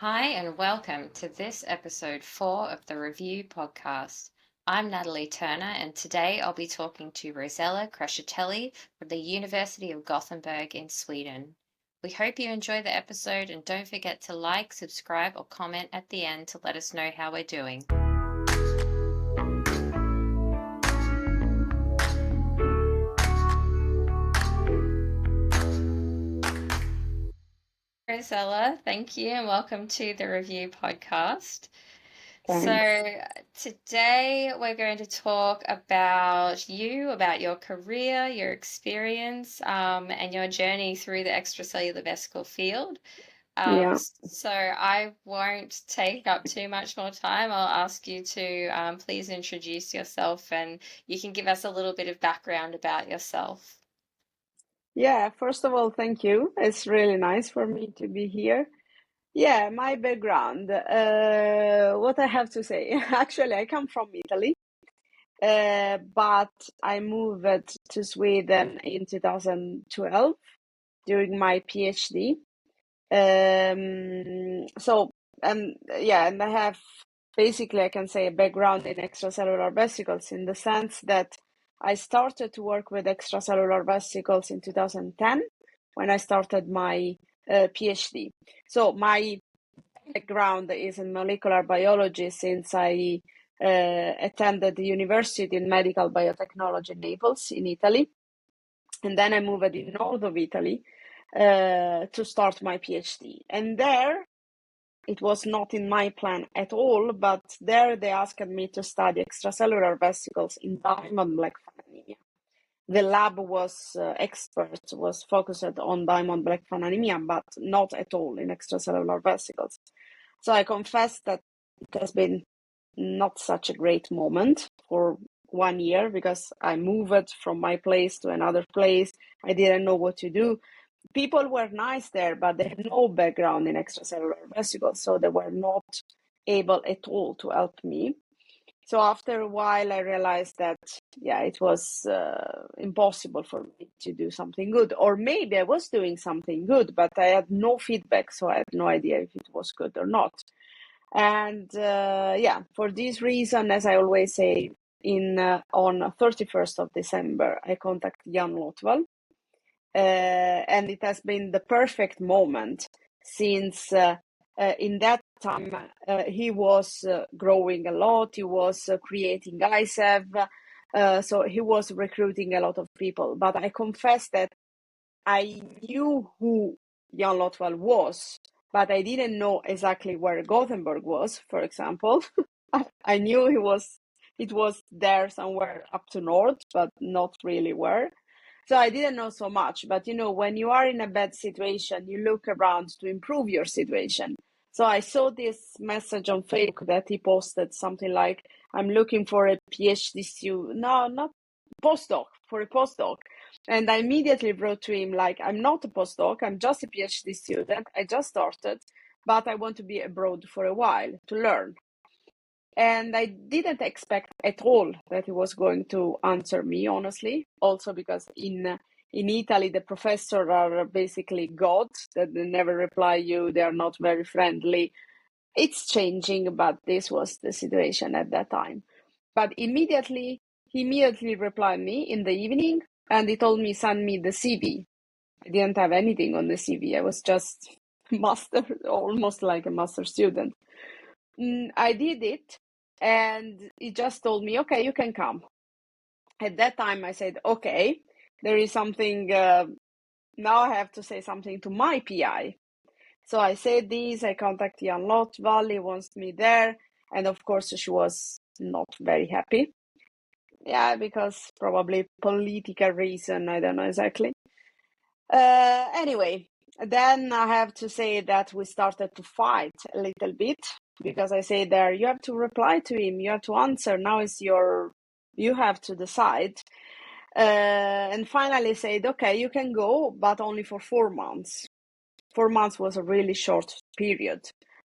Hi, and welcome to this episode 4 of the rEView podcast. I'm Natalie Turner, and today I'll be talking to Rossella Crescitelli from the University of Gothenburg in Sweden. We hope you enjoy the episode, and don't forget to like, subscribe, or comment at the end to let us know how we're doing. Rossella, thank you, and welcome to the rEView podcast. Thanks. So today we're going to talk about you, about your career, your experience, and your journey through the extracellular vesicle field. Yeah. So I won't take up too much more time. I'll ask you to please introduce yourself, and you can give us a little bit of background about yourself. Yeah, first of all, thank you. It's really nice for me to be here. Yeah, my background. What I have to say. Actually, I come from Italy, but I moved to Sweden in 2012 during my PhD. And I have basically, I can say, a background in extracellular vesicles in the sense that I started to work with extracellular vesicles in 2010 when I started my PhD. So my background is in molecular biology since I attended the University in Medical Biotechnology in Naples in Italy. And then I moved in north of Italy to start my PhD. And there, it was not in my plan at all, but there they asked me to study extracellular vesicles in diamond black fan anemia. The lab was focused on diamond black fan anemia, but not at all in extracellular vesicles. So I confess that it has been not such a great moment for 1 year because I moved from my place to another place. I didn't know what to do. People were nice there, but they had no background in extracellular vesicles, so they were not able at all to help me. So after a while, I realized that, it was impossible for me to do something good. Or maybe I was doing something good, but I had no feedback, so I had no idea if it was good or not. And for this reason, as I always say, on 31st of December, I contacted Jan Lotvall. And it has been the perfect moment since in that time he was growing a lot. He was creating ISEV, so he was recruiting a lot of people. But I confess that I knew who Jan Lotvall was, but I didn't know exactly where Gothenburg was, for example. I knew it was there somewhere up to north, but not really where. So I didn't know so much, but when you are in a bad situation, you look around to improve your situation. So I saw this message on Facebook that he posted something like, I'm looking for a PhD student. No, not postdoc, for a postdoc. And I immediately wrote to him like, I'm not a postdoc, I'm just a PhD student. I just started, but I want to be abroad for a while to learn. And I didn't expect at all that he was going to answer me, honestly. Also because in Italy, the professors are basically gods that they never reply you. They are not very friendly. It's changing, but this was the situation at that time. But he immediately replied me in the evening, and he told me, send me the CV. I didn't have anything on the CV. I was just almost like a master student. I did it, and he just told me, okay, you can come. At that time, I said, okay, there is something, now I have to say something to my PI. So I said this, I contacted Jan Lotvall, he wants me there, and of course she was not very happy. Yeah, because probably political reason, I don't know exactly. Anyway, then I have to say that we started to fight a little bit because I say there, you have to reply to him, you have to answer. Now you have to decide. And finally said, okay, you can go, but only for 4 months. 4 months was a really short period.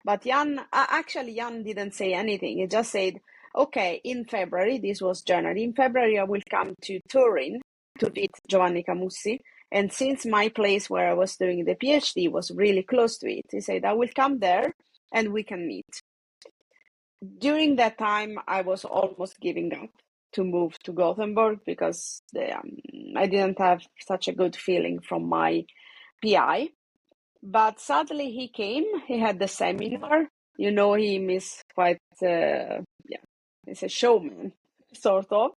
But Jan didn't say anything. He just said, okay, in February, this was January, in February I will come to Turin to meet Giovanni Camussi. And since my place where I was doing the PhD was really close to it, he said, I will come there and we can meet. During that time, I was almost giving up to move to Gothenburg because I didn't have such a good feeling from my PI. But suddenly he came, he had the seminar. You know him, is quite, he's a showman, sort of.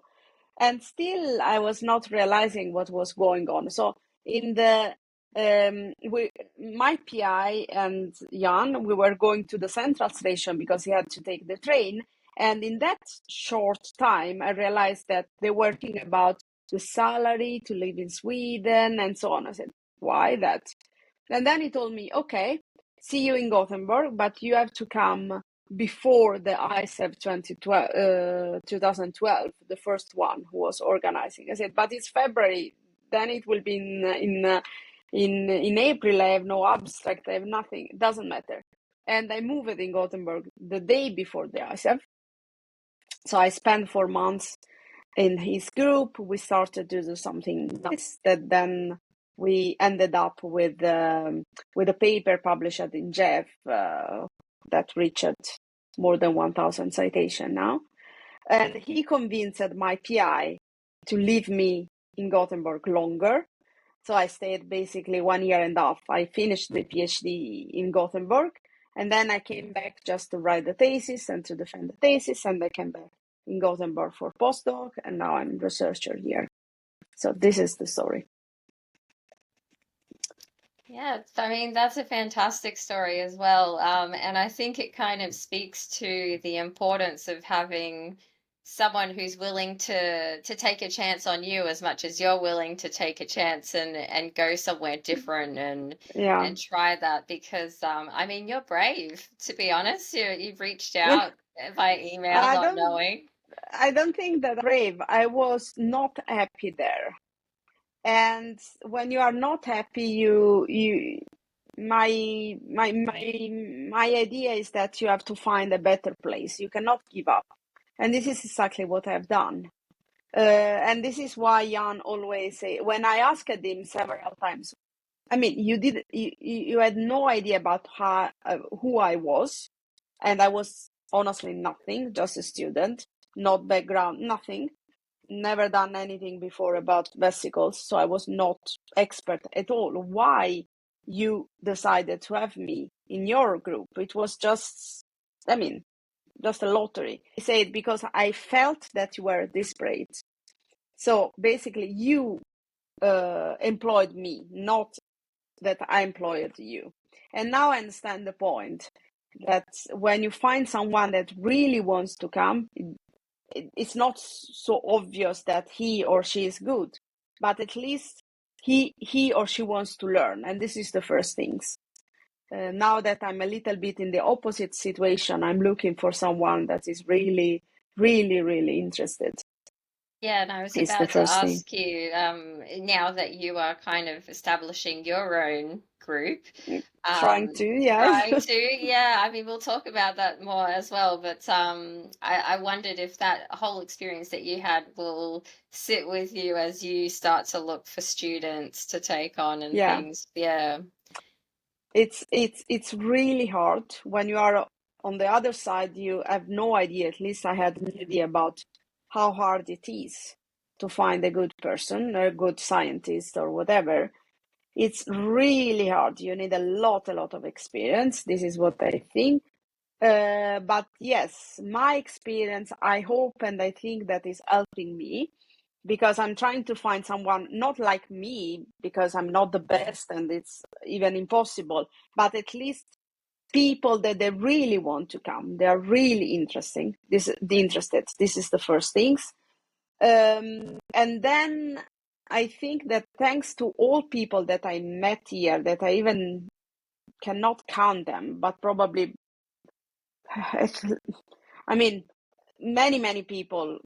And still, I was not realizing what was going on. So in the my PI and Jan, we were going to the central station because he had to take the train. And in that short time, I realized that they were talking about the salary to live in Sweden and so on. I said, why that? And then he told me, okay, see you in Gothenburg, but you have to come before the ISEV 2012, the first one who was organizing. I said, but it's February, then it will be in April. I have no abstract, I have nothing. It doesn't matter. And I moved in Gothenburg the day before the ISEV. So I spent 4 months in his group. We started to do something nice that then we ended up with a paper published in JEV that reached more than 1,000 citation now. And he convinced my PI to leave me in Gothenburg longer. So I stayed basically 1 year and a half. I finished the PhD in Gothenburg, and then I came back just to write the thesis and to defend the thesis, and I came back in Gothenburg for postdoc, and now I'm a researcher here. So this is the story. Yeah, I mean, that's a fantastic story as well. And I think it kind of speaks to the importance of having someone who's willing to take a chance on you as much as you're willing to take a chance and go somewhere different and try that, because I mean, you're brave, to be honest. You've reached out by email not knowing. I don't think that brave. I was not happy there. And when you are not happy, my idea is that you have to find a better place. You cannot give up. And this is exactly what I've done. And this is why Jan always say, when I asked him several times, I mean, you had no idea about who I was, and I was honestly nothing, just a student, not background, nothing, never done anything before about vesicles, so I was not expert at all. Why you decided to have me in your group? It was just, I mean, just a lottery. He said, because I felt that you were desperate. So basically, you employed me, not that I employed you. And now I understand the point that when you find someone that really wants to come, it's not so obvious that he or she is good, but at least he or she wants to learn. And this is the first things. Now that I'm a little bit in the opposite situation, I'm looking for someone that is really, really, really interested. Yeah, and I was about to ask you, now that you are kind of establishing your own group, trying to, yeah. I mean, we'll talk about that more as well, but I wondered if that whole experience that you had will sit with you as you start to look for students to take on and things. Yeah. It's really hard when you are on the other side. You have no idea, at least I had no idea about how hard it is to find a good person, a good scientist or whatever. It's really hard. You need a lot of experience. This is what I think. But yes, my experience, I hope and I think that is helping me, because I'm trying to find someone not like me, because I'm not the best and it's even impossible, but at least people that they really want to come. They are really interested. This is the first things. And then I think that thanks to all people that I met here, that I even cannot count them, but probably, I mean, many people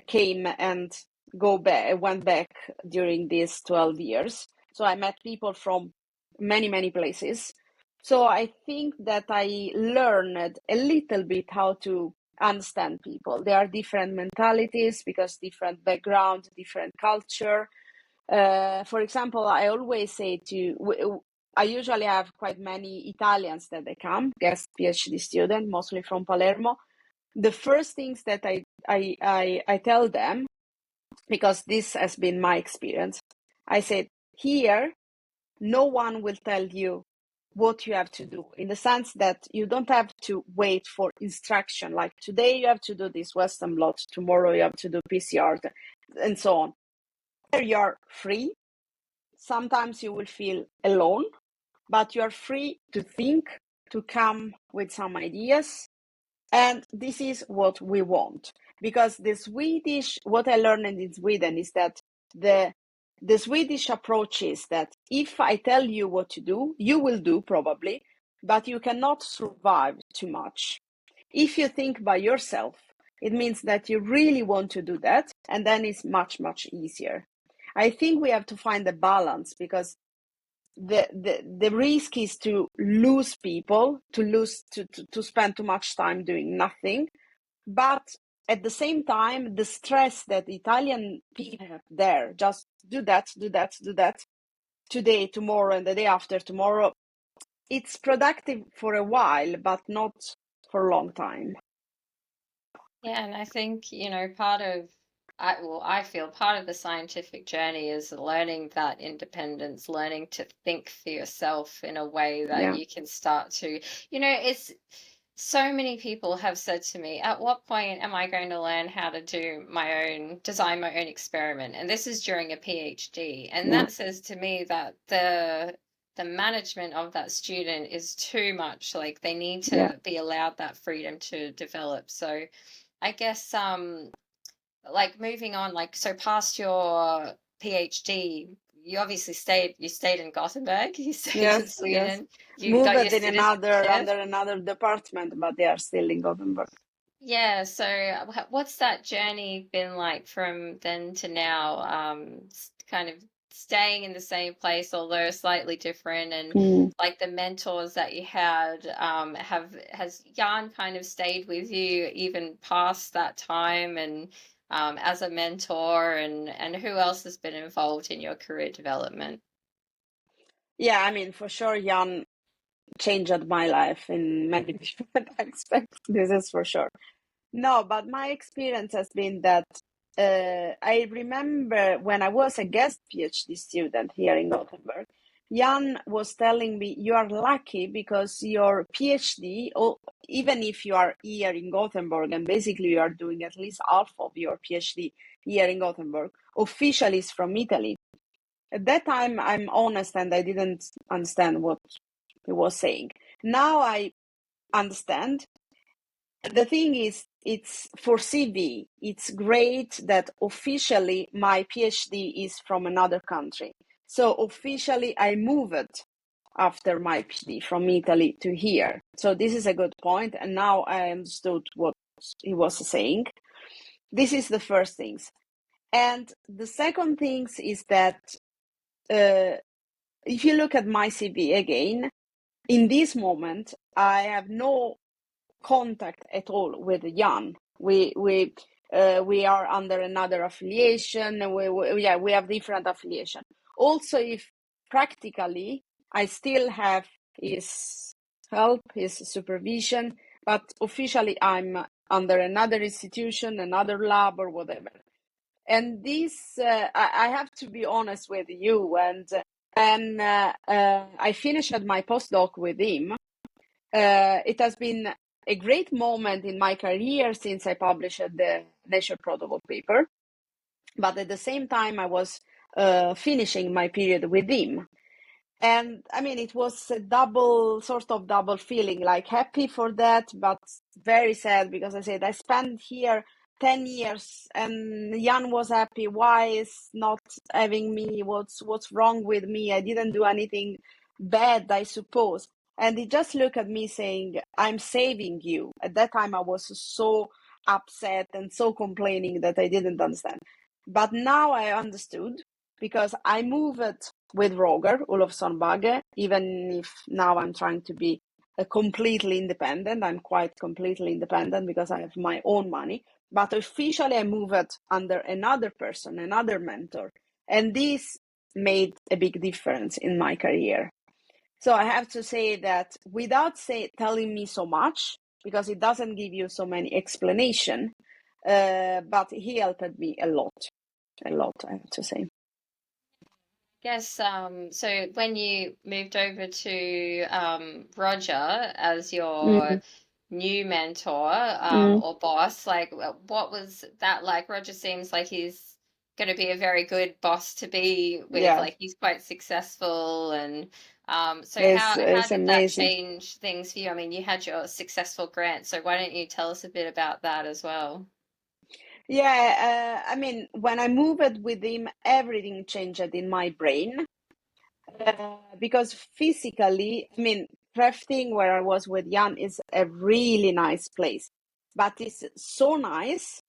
came and went back during these 12 years. So I met people from many places. So I think that I learned a little bit how to understand people. There are different mentalities because different background, different culture. For example, I always say I usually have quite many Italians that they come, guest PhD student, mostly from Palermo. The first things that I tell them, because this has been my experience, I said, here, no one will tell you what you have to do, in the sense that you don't have to wait for instruction. Like today you have to do this Western blot, tomorrow you have to do PCR, and so on. There you are free. Sometimes you will feel alone, but you are free to think, to come with some ideas. And this is what we want. Because what I learned in Sweden is that the Swedish approach is that if I tell you what to do, you will do probably, but you cannot survive too much. If you think by yourself, it means that you really want to do that, and then it's much, much easier. I think we have to find a balance, because the risk is to lose people, to spend too much time doing nothing. But at the same time, the stress that Italian people have there, just do that, today, tomorrow, and the day after tomorrow, it's productive for a while, but not for a long time. Yeah, and I think, I feel part of the scientific journey is learning that independence, learning to think for yourself in a way that Yeah. you can start to, it's so many people have said to me, at what point am I going to learn how to design my own experiment? And this is during a PhD. And Yeah. that says to me that the management of that student is too much. Like they need Yeah. to be allowed that freedom to develop. So I guess like moving on, like so past your PhD, you stayed in Gothenburg, you stayed in Yes. Yes. Sweden, you Moved got your in another citizenship. under another department, but they are still in Gothenburg. Yeah, so what's that journey been like from then to now? Kind of staying in the same place, although slightly different, and Mm. like the mentors that you had, has Jan kind of stayed with you even past that time, and as a mentor, and who else has been involved in your career development? Yeah, I mean, for sure, Jan changed my life in many different aspects. This is for sure. No, but my experience has been that I remember when I was a guest PhD student here in Gothenburg, Jan was telling me, you are lucky because your PhD, or even if you are here in Gothenburg and basically you are doing at least half of your PhD here in Gothenburg, officially is from Italy. At that time, I'm honest and I didn't understand what he was saying. Now I understand. The thing is, it's for CV, it's great that officially my PhD is from another country. So officially I moved after my PhD from Italy to here. So this is a good point. And now I understood what he was saying. This is the first things. And the second things is that if you look at my CV again, in this moment, I have no contact at all with Jan. We are under another affiliation. We have different affiliation. Also, if practically I still have his help, his supervision, but officially I'm under another institution, another lab, or whatever. And this, I have to be honest with you. And when I finished my postdoc with him, it has been a great moment in my career since I published the Nature Protocol paper. But at the same time, I was finishing my period with him. And I mean, it was a sort of double feeling, like happy for that, but very sad because I said, I spent here 10 years and Jan was happy. Why is not having me? What's wrong with me? I didn't do anything bad, I suppose. And he just looked at me saying, I'm saving you. At that time, I was so upset and so complaining that I didn't understand. But now I understood because I moved with Roger Olofsson Bagge, even if now I'm trying to be completely independent. I'm quite completely independent because I have my own money. But officially, I moved under another person, another mentor. And this made a big difference in my career. So I have to say that without telling me so much, because it doesn't give you so many explanation, but he helped me a lot, I have to say. Yes, so when you moved over to Roger as your Mm, new mentor mm, or boss, like what was that like? Roger seems like he's going to be a very good boss to be with, yeah, like he's quite successful and so how it's did that amazing. change things for you? I mean, you had your successful grant, so why don't you tell us a bit about that as well? Yeah, I mean, when I moved with him, everything changed in my brain. Because physically, I mean, crafting where I was with Jan is a really nice place, but it's so nice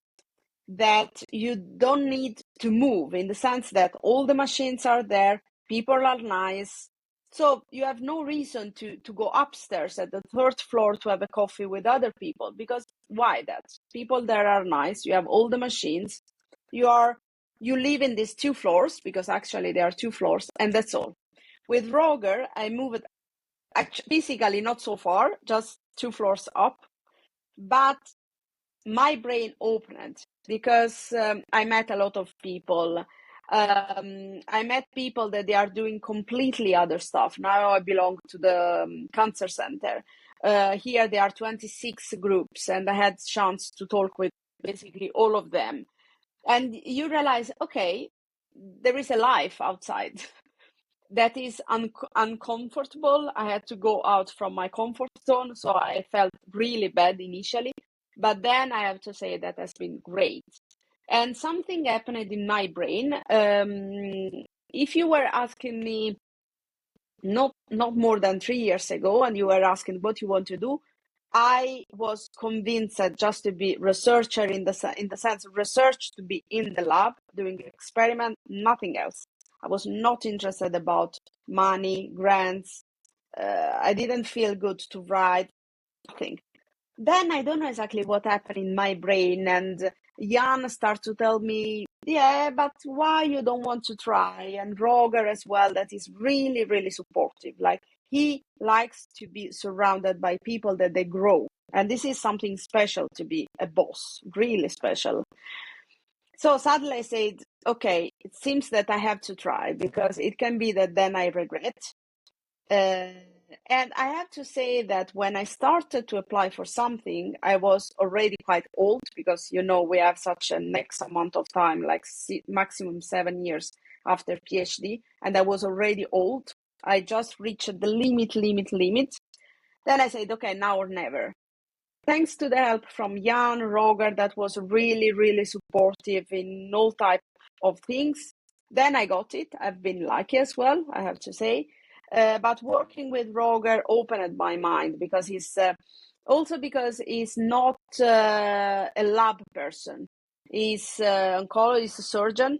that you don't need to move in the sense that all the machines are there, people are nice. So you have no reason to go upstairs at the third floor to have a coffee with other people, because why that? People there are nice, you have all the machines, you live in these 2 floors, because actually there are 2 floors, and that's all. With Roger, I moved physically not so far, just 2 floors up, but my brain opened because I met a lot of people. I met people that they are doing completely other stuff. Now I belong to the cancer center. Here there are 26 groups, and I had chance to talk with basically all of them. And you realize, okay, there is a life outside. That is uncomfortable. I had to go out from my comfort zone, so I felt really bad initially. But then I have to say that has been great. And something happened in my brain. If you were asking me not more than 3 years ago, and you were asking what you want to do, I was convinced that just to be researcher in the sense of research, to be in the lab doing experiment, nothing else. I was not interested about money, grants. I didn't feel good to write, nothing. Then I don't know exactly what happened in my brain, and Jan started to tell me, yeah, but why you don't want to try? And Roger as well, that is really, really supportive. Like, he likes to be surrounded by people that they grow. And this is something special to be a boss, really special. So suddenly I said, okay, it seems that I have to try, because it can be that then I regret. Uh, and I have to say that when I started to apply for something, I was already quite old, because, we have such a next amount of time, like maximum 7 years after PhD, and I was already old. I just reached the limit. Then I said, okay, now or never. Thanks to the help from Jan, Roger, that was really, really supportive in all type of things. Then I got it. I've been lucky as well, I have to say. But working with Roger opened my mind, because he's because he's not a lab person. He's oncologist, surgeon.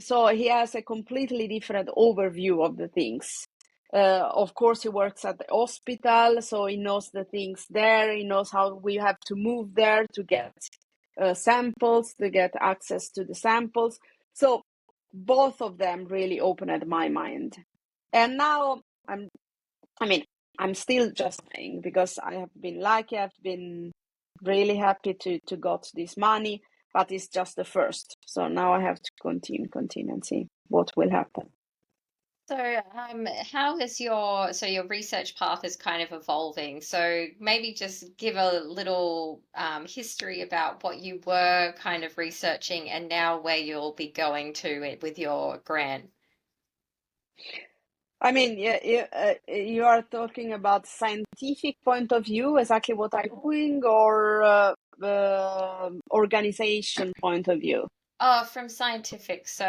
So he has a completely different overview of the things. Of course, he works at the hospital, so he knows the things there. He knows how we have to move there to get samples, to get access to the samples. So both of them really opened my mind. And now I'm still just saying, because I have been lucky. I've been really happy to got this money, but it's just the first. So now I have to continue and see what will happen. So, how is your research path is kind of evolving? So maybe just give a little history about what you were kind of researching and now where you'll be going to it with your grant. I mean, you are talking about scientific point of view, exactly what I'm doing, or organization point of view. Oh, from scientific. So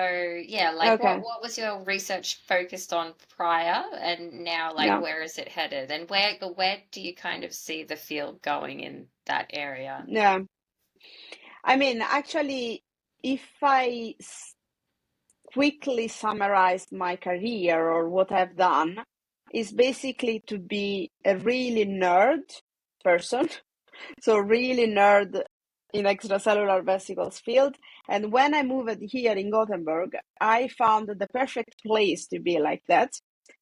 yeah, like Okay, what was your research focused on prior and now like yeah, where is it headed and where do you kind of see the field going in that area? yeah. I mean, actually, if I quickly summarized my career or what I've done, is basically to be a really nerd person. So really nerd in extracellular vesicles field. And when I moved here in Gothenburg, I found the perfect place to be like that.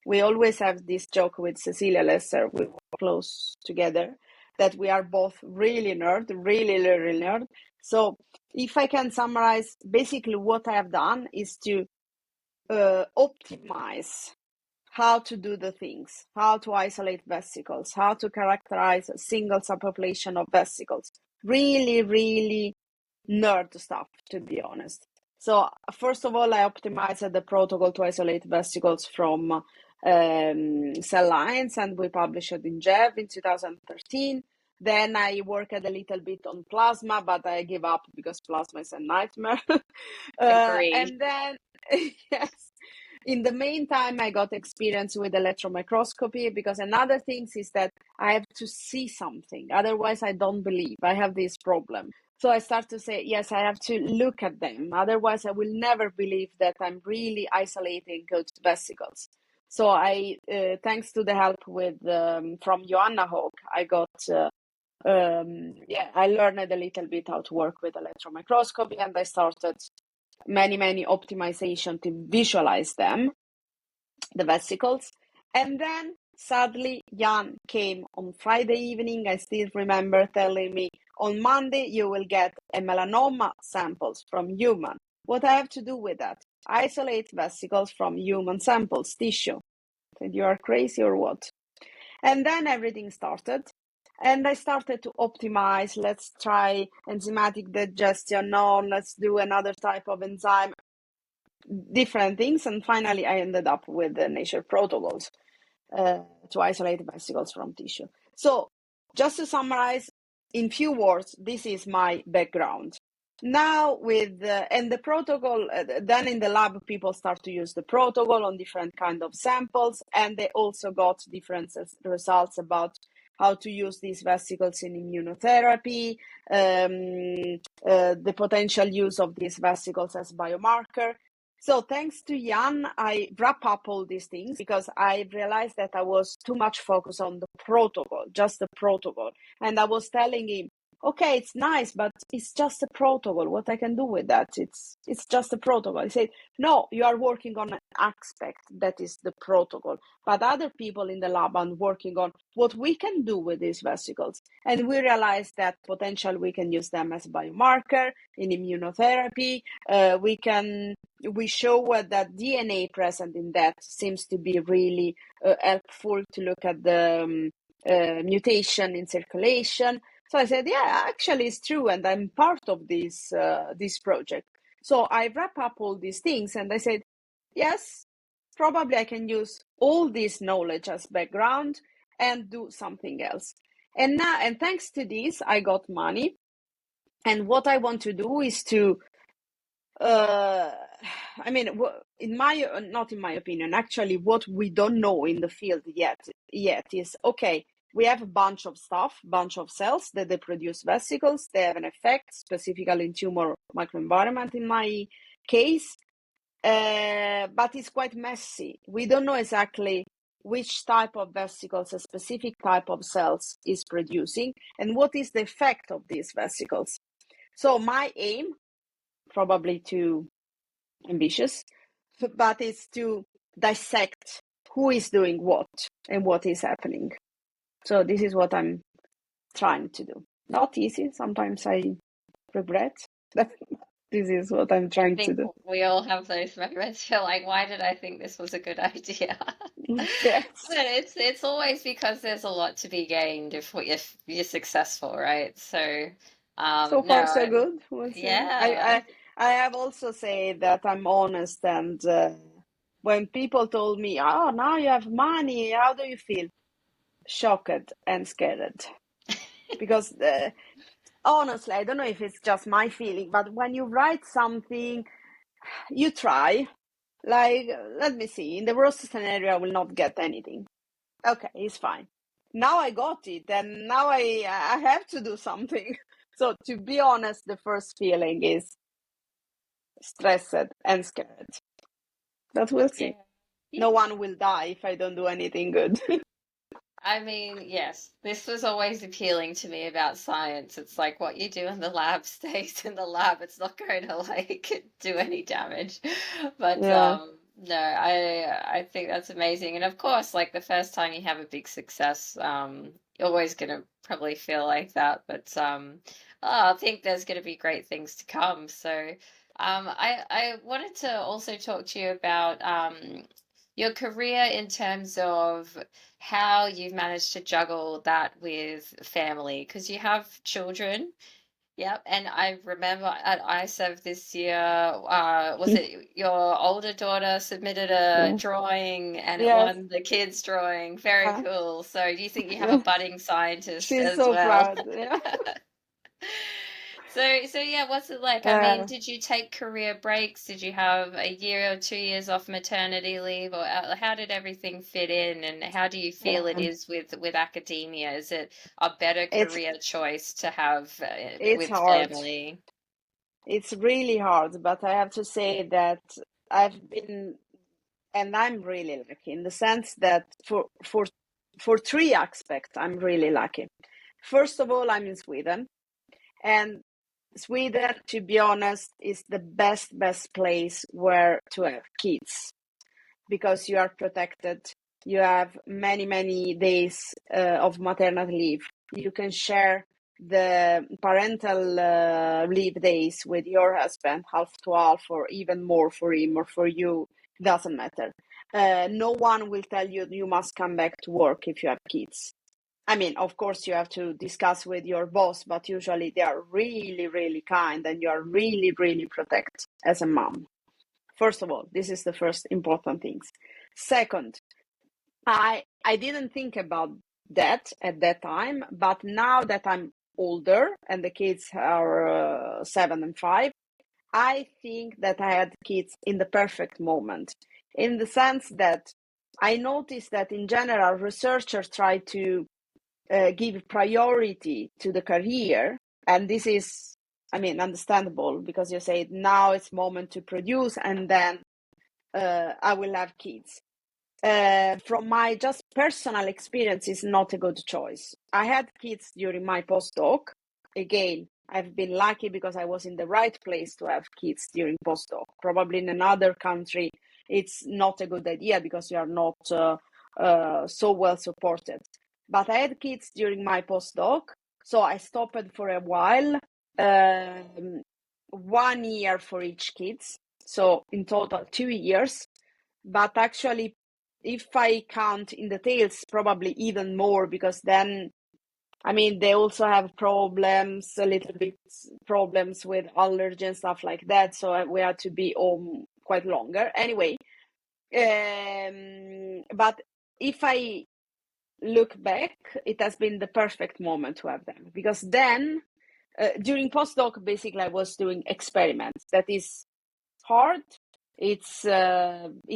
we always have this joke with Cecilia Lesser, we were close together, that we are both really nerd. So if I can summarize, basically what I have done is to optimize how to do the things, how to isolate vesicles, how to characterize a single subpopulation of vesicles. Really nerd stuff, to be honest. So first of all, I optimized the protocol to isolate vesicles from cell lines, and we published it in JEV in 2013. Then I worked a little bit on plasma, but I gave up because plasma is a nightmare. Agreed. And then, yes, in the meantime, I got experience with electron microscopy, because another thing is that I have to see something. Otherwise, I don't believe. I have this problem. So I start to say, yes, I have to look at them. Otherwise, I will never believe that I'm really isolating good vesicles. So I, thanks to the help with from Joanna Hoog, I got, I learned a little bit how to work with electron microscopy, and I started many optimization to visualize them, the vesicles. And then sadly, Jan came on Friday evening. I still remember telling me, on Monday, you will get a melanoma samples from human. What I have to do with that? Isolate vesicles from human samples, tissue. And you are crazy or what? And then everything started. And I started to optimize. Let's try enzymatic digestion. No, let's do another type of enzyme, different things. And finally, I ended up with the nature protocols to isolate vesicles from tissue. So just to summarize in few words, this is my background. Now with and the protocol, then in the lab, people start to use the protocol on different kind of samples, and they also got different results about how to use these vesicles in immunotherapy, the potential use of these vesicles as biomarker. So thanks to Jan, I wrap up all these things, because I realized that I was too much focused on the protocol, just the protocol. And I was telling him, okay, it's nice, but it's just a protocol. What I can do with that? It's just a protocol. He said, no, you are working on an aspect that is the protocol, but other people in the lab are working on what we can do with these vesicles. And we realized that potential we can use them as biomarker in immunotherapy. We show that DNA present in that seems to be really helpful to look at the mutation in circulation. So I said, yeah, actually it's true, and I'm part of this project. So I wrap up all these things, and I said, yes, probably I can use all this knowledge as background and do something else. And thanks to this, I got money. And what I want to do is to, not in my opinion, actually, what we don't know in the field yet is, okay, we have a bunch of cells that they produce vesicles. They have an effect, specifically in tumor microenvironment in my case, but it's quite messy. We don't know exactly which type of vesicles a specific type of cells is producing, and what is the effect of these vesicles. So my aim, probably too ambitious, but it's to dissect who is doing what and what is happening. So this is what I'm trying to do. Not easy. Sometimes I regret that this is what I'm trying to do. We all have those moments. You're like, why did I think this was a good idea? Yes. But it's always because there's a lot to be gained if you're successful, right? So So far, so good. We'll see. Yeah. I have also said that I'm honest, and when people told me, "Oh, now you have money, how do you feel?" Shocked and scared, because honestly, I don't know if it's just my feeling, but when you write something, you try. Like, let me see. In the worst scenario, I will not get anything. Okay, it's fine. Now I got it, and now I have to do something. So to be honest, the first feeling is stressed and scared. But we'll see. Yeah. No one will die if I don't do anything good. I mean, yes, this was always appealing to me about science. It's like what you do in the lab stays in the lab. It's not going to like do any damage. But Yeah. No, I think that's amazing. And of course, like the first time you have a big success, you're always gonna probably feel like that. But I think there's gonna be great things to come. So I wanted to also talk to you about your career in terms of how you've managed to juggle that with family, because you have children. Yep, and I remember at ISEV this year, was it your older daughter submitted a Yeah. drawing and it Yes. won the kids' drawing? Very Yeah. cool. So do you think you have a budding scientist She's as so well? proud. Yeah. So yeah, what's it like? I mean, did you take career breaks? Did you have a year or 2 years off maternity leave, or how did everything fit in? And how do you feel it Yeah. is with academia? Is it a better It's career choice to have it's with hard. family? It's really hard, but I have to say that I've been, and I'm really lucky in the sense that for three aspects, I'm really lucky. First of all, I'm in Sweden, and Sweden, to be honest, is the best place where to have kids because you are protected. You have many days of maternity leave. You can share the parental leave days with your husband, half to half, or even more for him or for you. Doesn't matter. No one will tell you you must come back to work if you have kids. I mean, of course, you have to discuss with your boss, but usually they are really kind and you are really protected as a mom. First of all, this is the first important things. Second, I didn't think about that at that time, but now that I'm older and the kids are 7 and 5, I think that I had kids in the perfect moment, in the sense that I noticed that in general researchers try to give priority to the career, and this is, I mean, understandable because you say now it's moment to produce, and then I will have kids. From my just personal experience, is not a good choice. I had kids during my postdoc. Again, I've been lucky because I was in the right place to have kids during postdoc. Probably in another country, it's not a good idea because you are not so well supported. But I had kids during my postdoc, so I stopped for a while, 1 year for each kids. So in total, 2 years. But actually, if I count in details, probably even more because then, I mean, they also have problems, a little bit problems with allergy and stuff like that. So we had to be home quite longer. Anyway, but if I look back, it has been the perfect moment to have them because then during postdoc, basically, I was doing experiments. That is hard. It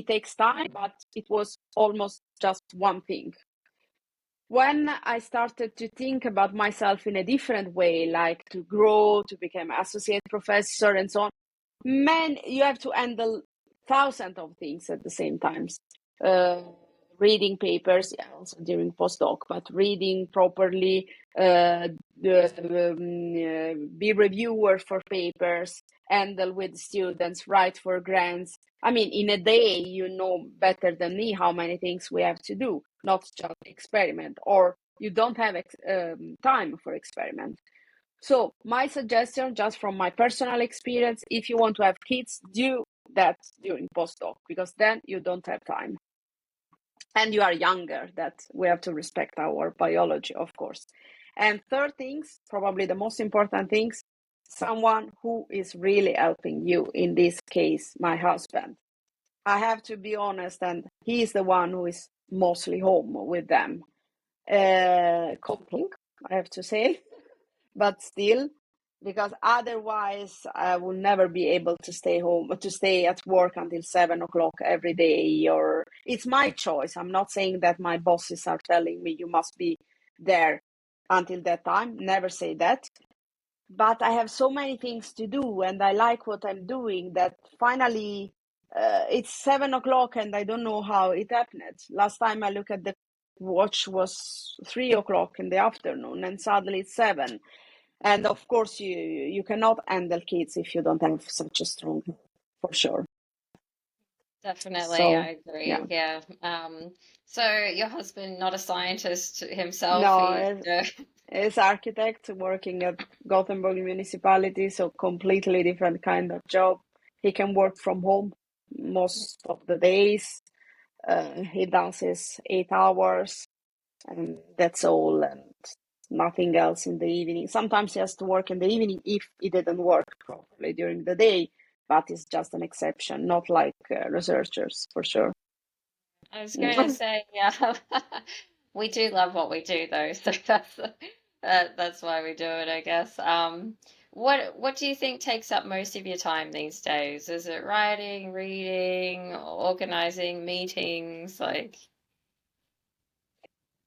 takes time, but it was almost just one thing. When I started to think about myself in a different way, like to grow, to become associate professor and so on, man, you have to handle thousands of things at the same time. Uh, Reading papers, yeah, also during postdoc, but reading properly, be reviewer for papers, handle with students, write for grants. I mean, in a day, you know better than me how many things we have to do, not just experiment, or you don't have time for experiment. So my suggestion, just from my personal experience, if you want to have kids, do that during postdoc because then you don't have time. And you are younger, that we have to respect our biology, of course. And third things, probably the most important things, someone who is really helping you, in this case, my husband. I have to be honest, and he is the one who is mostly home with them. Cooking, I have to say, but still, because otherwise I will never be able to stay home, to stay at work until 7 o'clock every day. Or it's my choice. I'm not saying that my bosses are telling me you must be there until that time. Never say that. But I have so many things to do and I like what I'm doing that finally it's 7 o'clock and I don't know how it happened. Last time I looked at the watch was 3 o'clock in the afternoon and suddenly it's 7. And of course, you cannot handle kids if you don't have such a strong, for sure. Definitely, So I agree. yeah, Yeah. So your husband, not a scientist himself, no, he as architect working at Gothenburg municipality, so completely different kind of job. He can work from home most of the days. He does his 8 hours, and that's all, and nothing else in the evening. Sometimes he has to work in the evening if he didn't work properly during the day, but it's just an exception, not like researchers for sure. I was going to say, yeah, we do love what we do though, so that's why we do it, I guess. What do you think takes up most of your time these days? Is it writing, reading, organizing meetings? Like,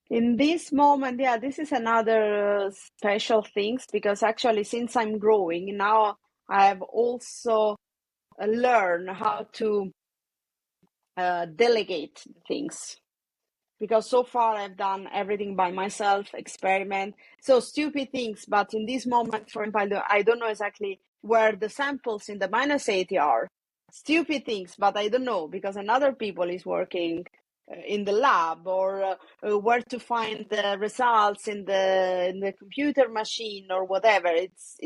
In this moment, yeah, this is another special things because actually, since I'm growing now, I have also learned how to delegate things because so far I've done everything by myself, experiment, so stupid things. But in this moment, for example, I don't know exactly where the samples in the -80 are. Stupid things, but I don't know because another people is working in the lab, or where to find the results in the computer machine or whatever.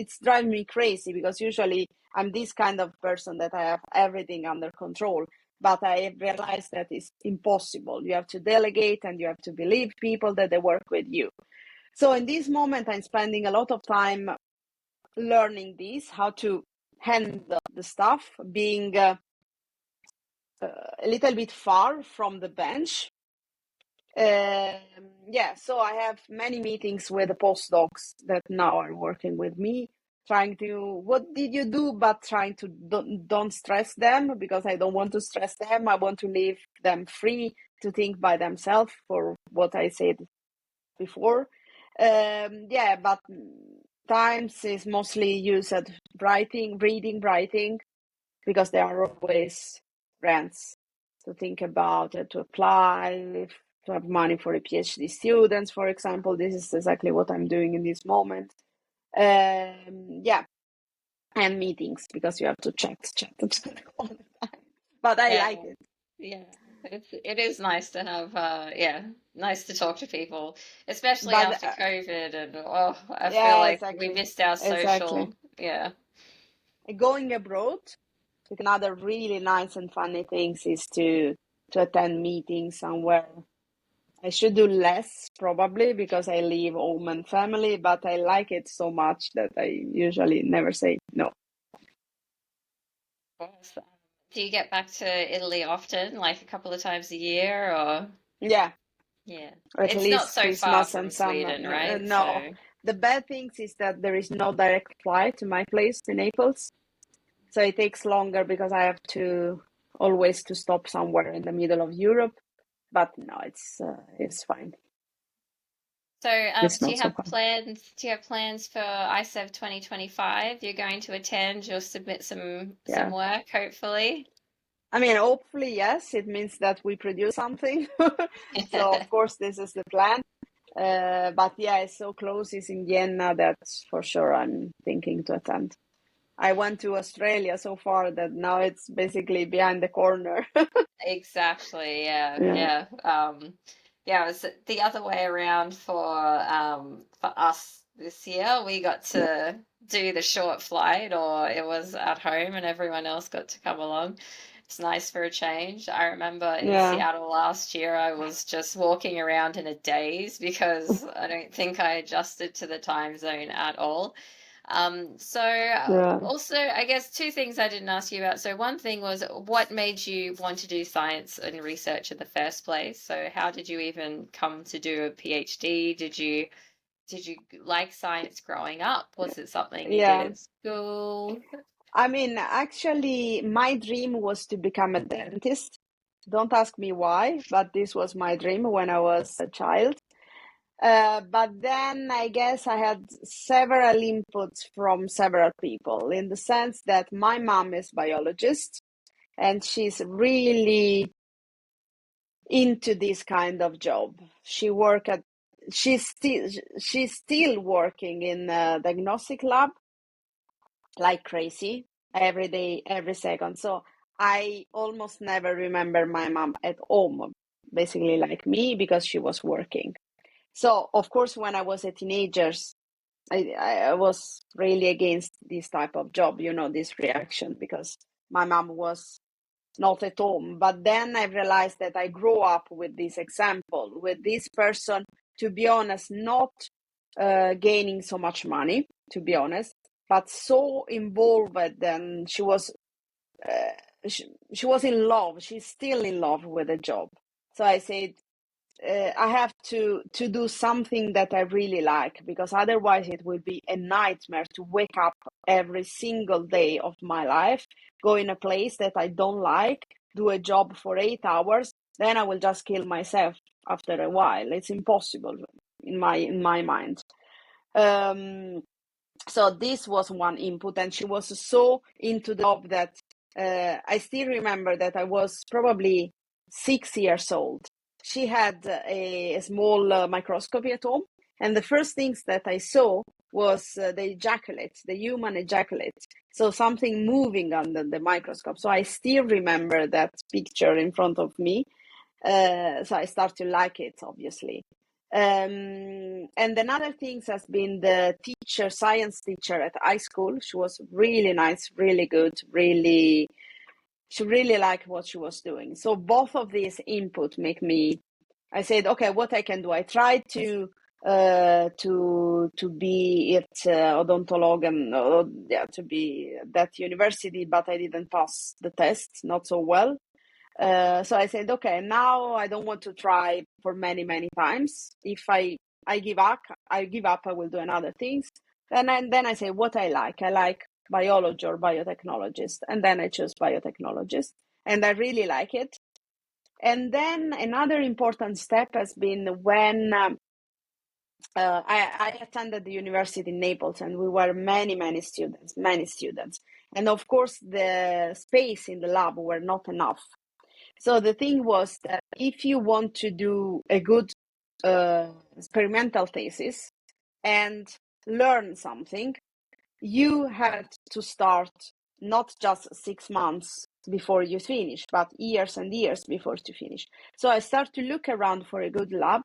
It's driving me crazy because usually I'm this kind of person that I have everything under control, but I realized that it's impossible. You have to delegate and you have to believe people that they work with you. So in this moment, I'm spending a lot of time learning this, how to handle the stuff, being a little bit far from the bench. Yeah, so I have many meetings with the postdocs that now are working with me, trying to, what did you do, but trying to don't stress them because I don't want to stress them. I want to leave them free to think by themselves, for what I said before. Yeah, but times is mostly used at writing, reading, writing, because there are always grants to think about, to apply, to have money for a PhD students, for example. This is exactly what I'm doing in this moment. Yeah, and meetings, because you have to chat all the time. But I yeah, like it. yeah. It is nice to have, yeah, nice to talk to people, especially But after COVID, and oh, I feel yeah, like we exactly, missed our exactly. social, yeah. Going abroad, another really nice and funny things is to attend meetings somewhere. I should do less probably because I leave home and family, but I like it so much that I usually never say no. Course. Do you get back to Italy often, like a couple of times a year, or Yeah, yeah? at It's not least so far Christmas from and summer. Sweden, right? No, So, the bad things is that there is no direct flight to my place in Naples, so it takes longer because I have to always to stop somewhere in the middle of Europe. But no, it's fine. It's do not you so have far. plans? Do you have plans for ISEV 2025? You're going to attend. You'll submit some Yeah. work, hopefully. I mean, hopefully, yes. It means that we produce something. So, of course, this is the plan. But yeah, it's so close. It's in Vienna that for sure I'm thinking to attend. I went to Australia so far that now it's basically behind the corner. Exactly. Yeah. Yeah, Yeah. Yeah. It was the other way around for us this year. We got yeah, to do the short flight, or it was at home, and everyone else got to come along. It's nice for a change. I remember in yeah, Seattle last year, I was just walking around in a daze because I don't think I adjusted to the time zone at all. yeah. Also, I guess two things I didn't ask you about. So one thing was, what made you want to do science and research in the first place? So how did you even come to do a PhD? Did you like science growing up? Was it something you did Yeah. in school? I mean, actually, my dream was to become a dentist. Don't ask me why, but this was my dream when I was a child. But then I guess I had several inputs from several people, in the sense that my mom is biologist and she's really into this kind of job. She's still working in a diagnostic lab like crazy every day, every second. So I almost never remember my mom at home, basically like me, because she was working. So, of course, when I was a teenager, I was really against this type of job, this reaction, because my mom was not at home. But then I realized that I grew up with this example, with this person, to be honest, not gaining so much money, to be honest, but so involved, and she was she was in love. She's still in love with the job. So I said, I have to do something that I really like, because otherwise it will be a nightmare to wake up every single day of my life, go in a place that I don't like, do a job for 8 hours, then I will just kill myself after a while. It's impossible in my mind. So this was one input, and she was so into the job that I still remember that I was probably 6 years old. She had a small microscopy at home, and the first things that I saw was the ejaculate, the human ejaculate. So something moving under the microscope. So I still remember that picture in front of me. So I start to like it, obviously. And another thing has been the teacher, science teacher at high school. She was really nice, really good, she really liked what she was doing. So both of these input make me, I said, okay, what I can do. I tried to be at odontologue to be at that university, but I didn't pass the test, not so well. So I said, okay, now I don't want to try for many, many times. If I give up, I will do another things. Then I say what I like. I like biology or biotechnologist. And then I choose biotechnologist. And I really like it. And then another important step has been when I attended the university in Naples, and we were many students. And of course, the space in the lab were not enough. So the thing was that if you want to do a good experimental thesis and learn something, you had to start not just 6 months before you finish, but years and years before to finish. So I started to look around for a good lab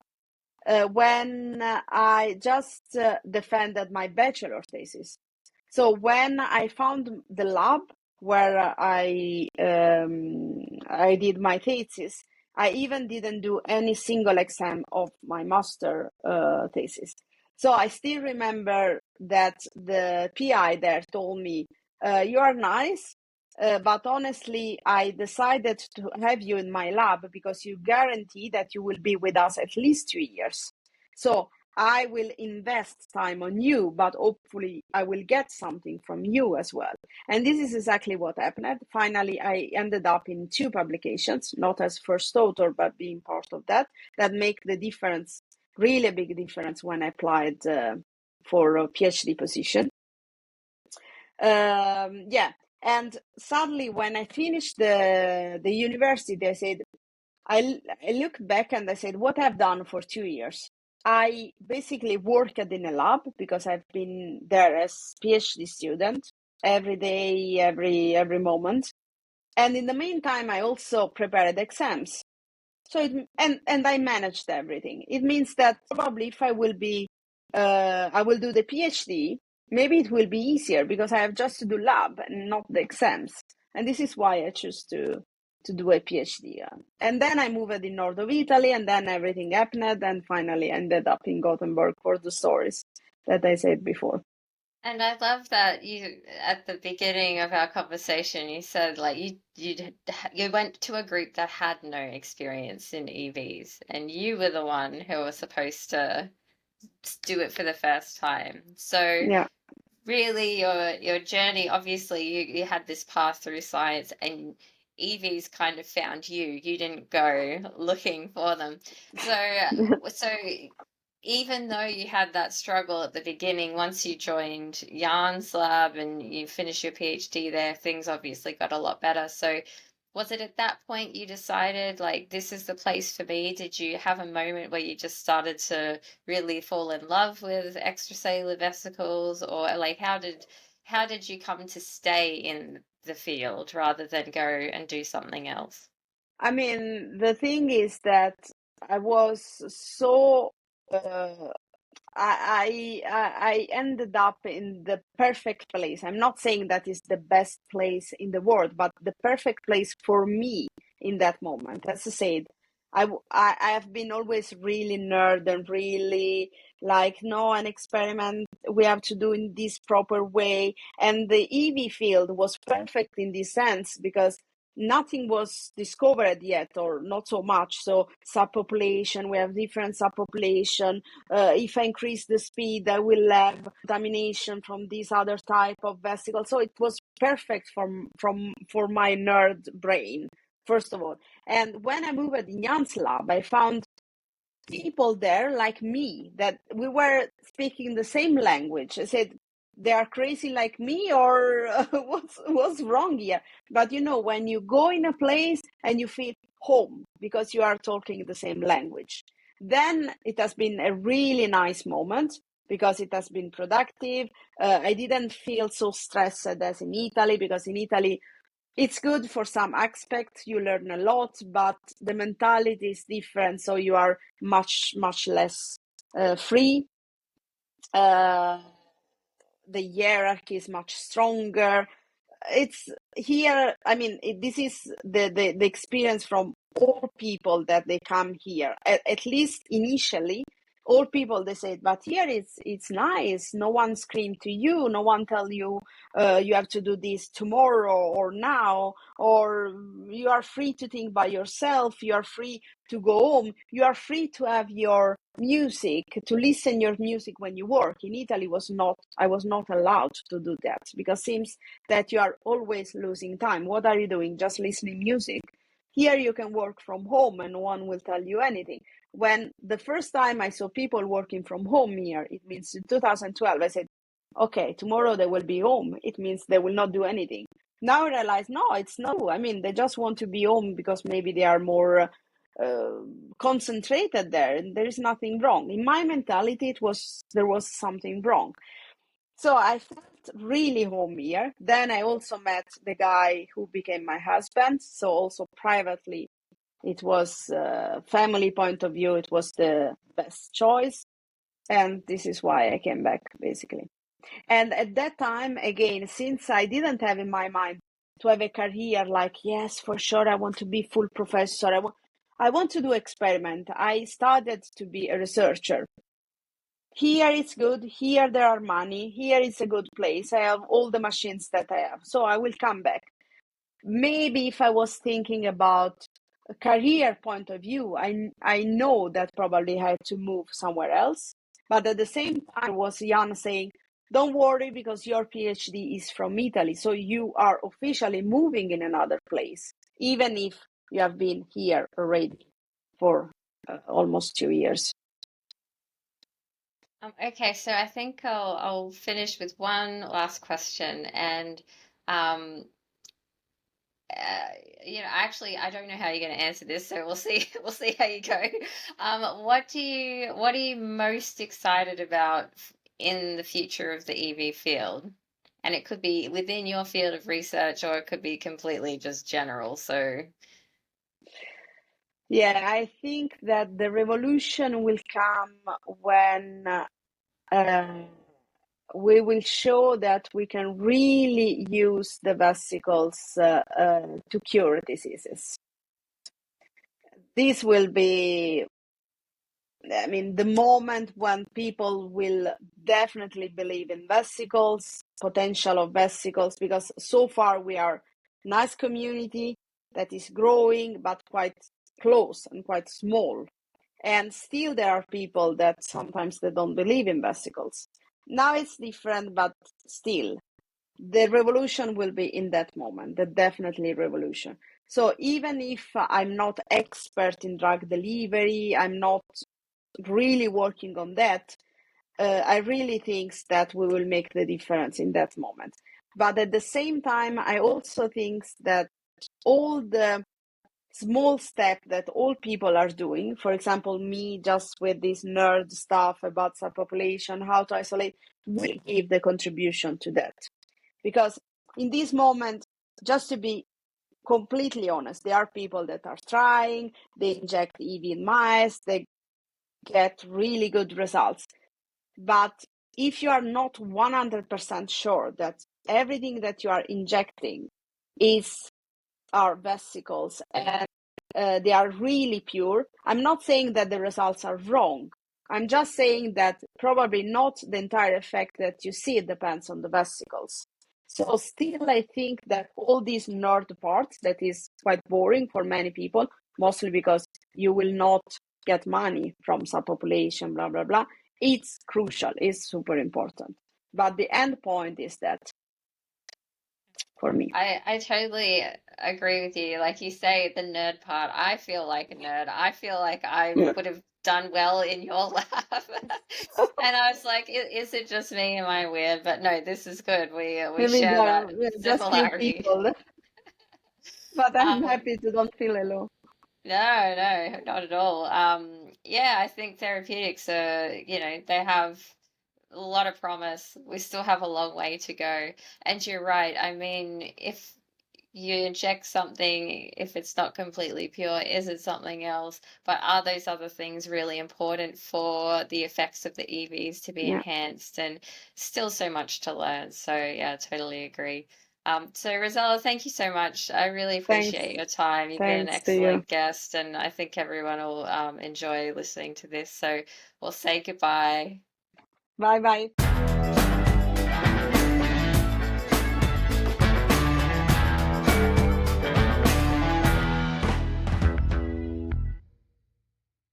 when I just defended my bachelor thesis. So when I found the lab where I did my thesis, I even didn't do any single exam of my master thesis. So I still remember that the PI there told me, you are nice, but honestly, I decided to have you in my lab because you guarantee that you will be with us at least 2 years. So I will invest time on you, but hopefully I will get something from you as well. And this is exactly what happened. Finally, I ended up in 2 publications, not as first author, but being part of that make the difference, really big difference when I applied for a PhD position. And suddenly when I finished the university, I said, I looked back and I said, what I've done for 2 years. I basically worked in a lab because I've been there as PhD student every day, every moment. And in the meantime, I also prepared exams. So and I managed everything. It means that probably if I will do the PhD, maybe it will be easier because I have just to do lab and not the exams. And this is why I choose to do a PhD. And then I moved in north of Italy, and then everything happened, and finally ended up in Gothenburg for the stories that I said before. And I love that you, at the beginning of our conversation, you said like you went to a group that had no experience in EVs, and you were the one who was supposed to do it for the first time. So Yeah. really, your journey, obviously, you had this path through science, and EVs kind of found you. You didn't go looking for them. So even though you had that struggle at the beginning, once you joined Jan's lab and you finished your PhD there, things obviously got a lot better. So was it at that point you decided, like, this is the place for me? Did you have a moment where you just started to really fall in love with extracellular vesicles, or like how did how did you come to stay in the field rather than go and do something else? I mean, the thing is that I was so I ended up in the perfect place. I'm not saying that is the best place in the world, but the perfect place for me in that moment. As I said, I have been always really nerd and really like, no, an experiment we have to do in this proper way. And the EV field was perfect in this sense because nothing was discovered yet, or not so much. So subpopulation, we have different subpopulation. If I increase the speed, I will have contamination from this other type of vesicle. So it was perfect for my nerd brain, first of all. And when I moved in Jan's lab, I found people there like me, that we were speaking the same language. I said, they are crazy like me, or what's wrong here? But when you go in a place and you feel home because you are talking the same language, then it has been a really nice moment because it has been productive. I didn't feel so stressed as in Italy, because in Italy it's good for some aspects, you learn a lot, but the mentality is different, so you are much less free. The hierarchy is much stronger. It's here, I mean, this is the experience from all people that they come here, at least initially. All people, they say, but here it's nice, no one scream to you, no one tell you you have to do this tomorrow or now, or you are free to think by yourself, you are free to go home, you are free to have your music, to listen your music when you work. In Italy I was not allowed to do that, because it seems that you are always losing time. What are you doing? Just listening music. Here you can work from home and no one will tell you anything. When the first time I saw people working from home here, it means in 2012, I said, okay, tomorrow they will be home. It means they will not do anything. Now I realize, no, it's no. I mean, they just want to be home because maybe they are more concentrated there, and there is nothing wrong. In my mentality, there was something wrong. So I felt really home here. Then I also met the guy who became my husband. So also privately, it was family point of view, it was the best choice. And this is why I came back, basically. And at that time, again, since I didn't have in my mind to have a career like, yes, for sure, I want to be full professor. I want to do experiment. I started to be a researcher. Here it's good. Here there are money. Here is a good place. I have all the machines that I have. So I will come back. Maybe if I was thinking about a career point of view, I know that probably I had to move somewhere else. But at the same time, was Jan saying, don't worry, because your PhD is from Italy. So you are officially moving in another place, even if you have been here already for almost 2 years. Okay, so I think I'll finish with one last question, and um, uh, actually, I don't know how you're going to answer this, so we'll see. We'll see how you go. What are you most excited about in the future of the EV field? And it could be within your field of research, or it could be completely just general. So, Yeah, I think that the revolution will come when we will show that we can really use the vesicles to cure diseases. This will be, I mean, the moment when people will definitely believe in vesicles, potential of vesicles, because so far we are a nice community that is growing, but quite close and quite small. And still there are people that sometimes they don't believe in vesicles. Now it's different, but still the revolution will be in that moment, the definitely revolution. So even if I'm not expert in drug delivery, I'm not really working on that, I really think that we will make the difference in that moment. But at the same time, I also think that all the small step that all people are doing, for example, me just with this nerd stuff about subpopulation, how to isolate, will give the contribution to that. Because in this moment, just to be completely honest, there are people that are trying, they inject EV in mice, they get really good results. But if you are not 100% sure that everything that you are injecting are vesicles and they are really pure, I'm not saying that the results are wrong. I'm just saying that probably not the entire effect that you see depends on the vesicles. So still, I think that all these nerd parts that is quite boring for many people, mostly because you will not get money from subpopulation, blah, blah, blah. It's crucial, it's super important. But the end point is that for me. I totally agree with you. Like you say, the nerd part, I feel like a nerd. I feel like I Yeah. would have done well in your lab. And I was like, is it just me? Am I weird? But no, this is good. We Maybe share there that are just few similarity. people, but I'm Um, happy to don't feel alone. no, not at all. Yeah, I think therapeutics are, they have a lot of promise. We still have a long way to go. And you're right. I mean, if you inject something, if it's not completely pure, is it something else? But are those other things really important for the effects of the EVs to be Yeah, enhanced? And still so much to learn. So yeah, I totally agree. So Rosella, thank you so much. I really thanks. appreciate your time. You've been an Thanks to you. excellent guest, and I think everyone will enjoy listening to this. So we'll say goodbye. Bye bye.